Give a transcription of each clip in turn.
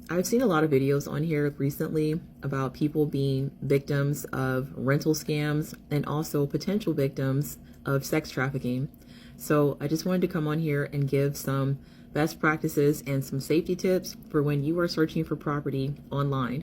I've seen a lot of videos on here recently about people being victims of rental scams and also potential victims of sex trafficking. So I just wanted to come on here and give some best practices and some safety tips for when you are searching for property online.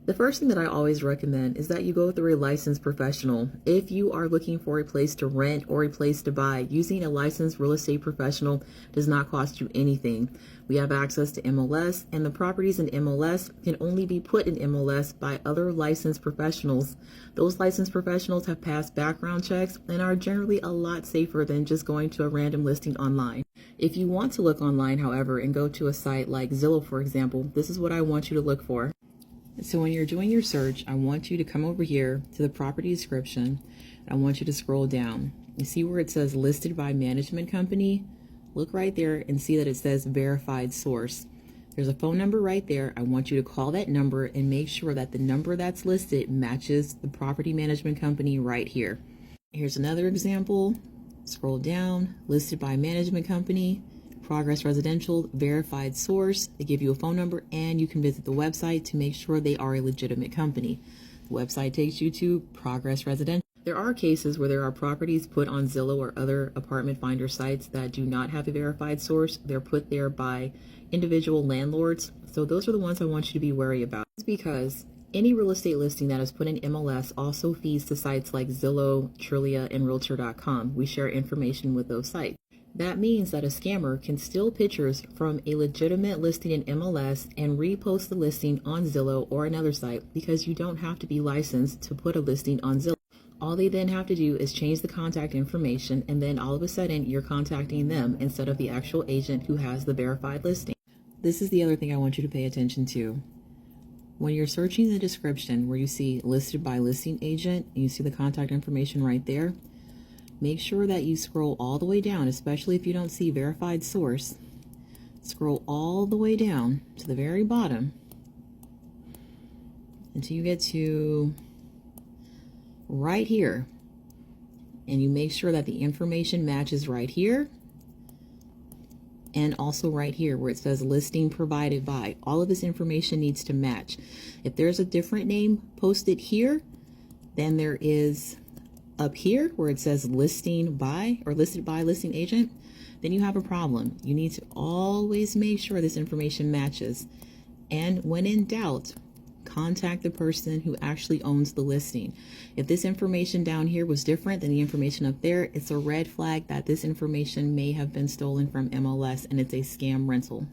The first thing that I always recommend is that you go through a licensed professional. If you are looking for a place to rent or a place to buy, using a licensed real estate professional does not cost you anything. We have access to MLS, and the properties in MLS can only be put in MLS by other licensed professionals. Those licensed professionals have passed background checks and are generally a lot safer than just going to a random listing online. If you want to look online, however, and go to a site like Zillow, for example, this is what I want you to look for. So when you're doing your search, I want you to come over here to the property description. I want you to scroll down. You see where it says listed by management company? Look right there and see that it says verified source. There's a phone number right there. I want you to call that number and make sure that the number that's listed matches the property management company right here. Here's another example. Scroll down, listed by management company. Progress Residential, verified source. They give you a phone number and you can visit the website to make sure they are a legitimate company. The website takes you to Progress Residential. There are cases where there are properties put on Zillow or other apartment finder sites that do not have a verified source. They're put there by individual landlords. So those are the ones I want you to be wary about. It's because any real estate listing that is put in MLS also feeds to sites like Zillow, Trulia, and Realtor.com. We share information with those sites. That means that a scammer can steal pictures from a legitimate listing in MLS and repost the listing on Zillow or another site, because you don't have to be licensed to put a listing on Zillow. All they then have to do is change the contact information, and then all of a sudden you're contacting them instead of the actual agent who has the verified listing. This is the other thing I want you to pay attention to. When you're searching the description where you see listed by listing agent and you see the contact information right there, make sure that you scroll all the way down, especially if you don't see verified source. Scroll all the way down to the very bottom until you get to right here. And you make sure that the information matches right here and also right here where it says listing provided by. All of this information needs to match. If there's a different name posted here than there is up here where it says listing by or listed by listing agent, then you have a problem. You need to always make sure this information matches. And when in doubt, contact the person who actually owns the listing. If this information down here was different than the information up there, it's a red flag that this information may have been stolen from MLS and it's a scam rental.